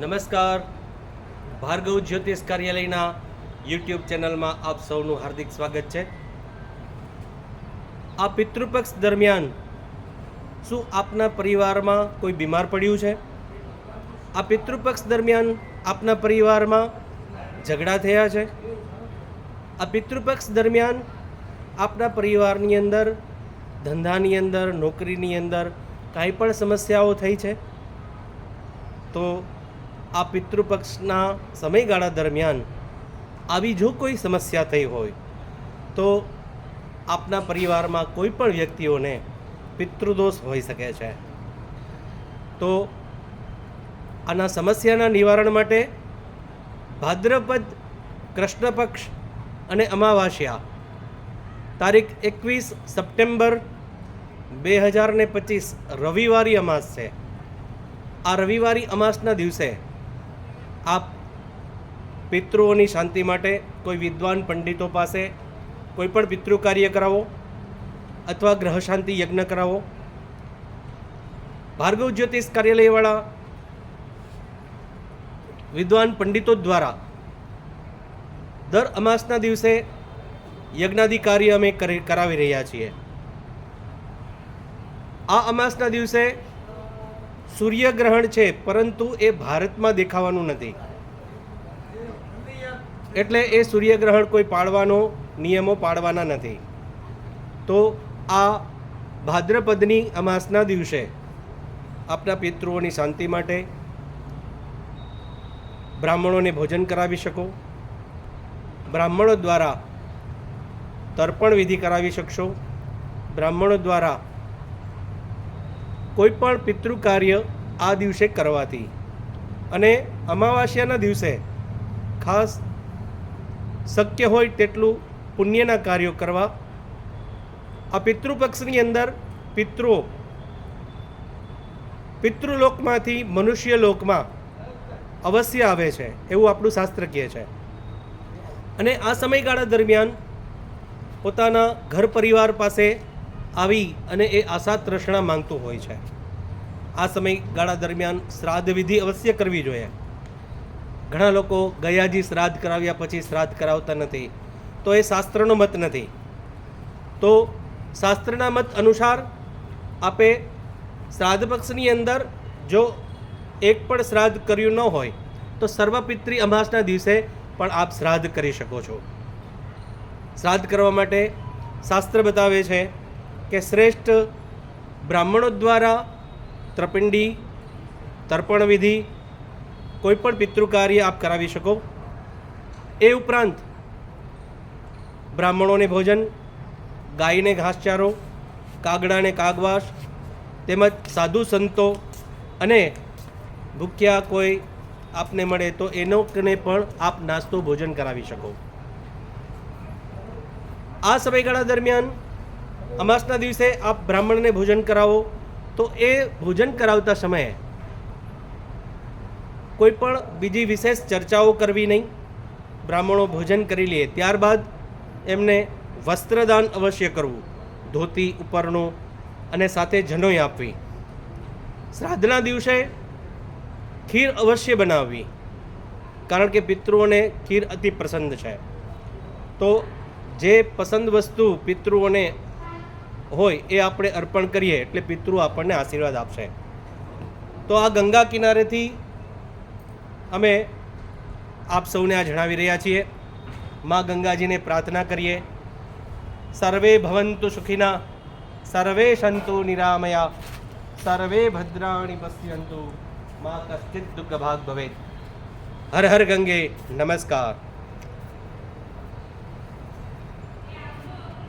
નમસ્કાર. ભાર્ગવ જ્યોતિષ કાર્યાલયના યુટ્યુબ ચેનલમાં આપ સૌનું હાર્દિક સ્વાગત છે. આ પિતૃપક્ષ દરમિયાન શું આપના પરિવારમાં કોઈ બીમાર પડ્યું છે? આ પિતૃપક્ષ દરમિયાન આપના પરિવારમાં ઝઘડા થયા છે? આ પિતૃપક્ષ દરમિયાન આપના પરિવારની અંદર, ધંધાની અંદર, નોકરીની અંદર કાંઈ પણ સમસ્યાઓ થઈ છે? તો આ પિતૃપક્ષના સમયગાળા દરમિયાન આવી જો કોઈ સમસ્યા થઈ હોય તો આપના પરિવારમાં કોઈ પણ વ્યક્તિઓને પિતૃદોષ હોઈ શકે છે. તો આના સમસ્યાના નિવારણ માટે ભાદ્રપદ કૃષ્ણ પક્ષ અને અમાવાસ્યા તારીખ 21 સપ્ટેમ્બર 2025 રવિવારી અમાસ છે. આ રવિવારી અમાસના દિવસે આપ પિતૃઓની શાંતિ માટે કોઈ વિદ્વાન પંડિતો પાસે કોઈ પણ પિતૃ કાર્ય કરાવો અથવા ગ્રહ શાંતિ યજ્ઞ કરાવો. ભાર્ગવ જ્યોતિષ કાર્યાલયવાળા વિદ્વાન પંડિતો દ્વારા દર અમાસના દિવસે યજ્ઞાદિ કાર્ય અમે કરાવી રહ્યા છીએ. આ અમાસના દિવસે સૂર્યગ્રહણ છે, પરંતુ એ ભારતમાં દેખાવાનું નથી, એટલે એ સૂર્યગ્રહણ કોઈ પાળવાનો નિયમો પાળવાના નથી. તો આ ભાદ્રપદની અમાસના દિવસે આપના પિતૃઓની શાંતિ માટે બ્રાહ્મણોને ભોજન કરાવી શકો, બ્રાહ્મણો દ્વારા તર્પણ વિધિ કરાવી શકશો, બ્રાહ્મણો દ્વારા કોઈ પણ પિતૃ કાર્ય આ દિવસે કરવાથી, અને અમાવાસ્યાના દિવસે ખાસ શક્ય હોય તેટલું પુણ્યના કાર્યો કરવા. આ પિતૃપક્ષની અંદર પિતૃઓ પિતૃલોકમાંથી મનુષ્ય લોકમાં અવશ્ય આવે છે એવું આપણું શાસ્ત્ર કહે છે. અને આ સમયગાળા દરમિયાન પોતાના ઘર પરિવાર પાસે આવી અને એ આશા તૃષ્ણા માંગતું હોય છે. આ સમયગાળા દરમિયાન શ્રાદ્ધ વિધિ અવશ્ય કરવી જોઈએ. ઘણા લોકો ગયાજી શ્રાદ્ધ કરાવ્યા પછી શ્રાદ્ધ કરાવતા નથી, તો એ શાસ્ત્રનો મત નથી. તો શાસ્ત્રના મત અનુસાર આપે શ્રાદ્ધ પક્ષની અંદર જો એક પણ શ્રાદ્ધ કર્યું ન હોય તો સર્વપિતૃ અમાસના દિવસે પણ આપ શ્રાદ્ધ કરી શકો છો. શ્રાદ્ધ કરવા માટે શાસ્ત્ર બતાવે છે કે શ્રેષ્ઠ બ્રાહ્મણો દ્વારા ત્રપિંડી, તર્પણ વિધિ, કોઈ પણ પિતૃ કાર્ય આપ કરાવી શકો. એ ઉપરાંત બ્રાહ્મણોને ભોજન, ગાયને ઘાસચારો, કાગડાને કાગવાસ, તેમજ સાધુ સંતો અને ભૂખ્યા કોઈ આપને મળે તો એનોને પણ આપ નાસ્તો ભોજન કરાવી શકો. આ સમયગાળા દરમિયાન અમાસના દિવસે આપ બ્રાહ્મણને ભોજન કરાવો તો એ ભોજન કરાવતા સમયે કોઈ પણ બીજી વિશેષ ચર્ચાઓ કરવી નહીં. બ્રાહ્મણો ભોજન કરી લે ત્યારબાદ એમને વસ્ત્રદાન અવશ્ય કરવું, ધોતી ઉપરનું, અને સાથે જનોઈ આપવી. શ્રાદ્ધના દિવસે ખીર અવશ્ય બનાવવી, કારણ કે પિતૃઓને ખીર અતિ પસંદ છે. તો જે પસંદ વસ્તુ પિતૃઓને હોય એ આપણે અર્પણ કરીએ એટલે પિતૃ આપણને આશીર્વાદ આપશે. તો આ ગંગા કિનારેથી અમે આપ સૌને આ જણાવી રહ્યા છીએ. મા ગંગાજીને પ્રાર્થના કરીએ, સર્વે ભવન્તુ સુખિના, સર્વે સંતુ નિરામયા, સર્વે ભદ્રાણી પશ્યન્તુ, મા કશ્ચિત દુઃખ ભાગ ભવેત. હર હર ગંગે. નમસ્કાર.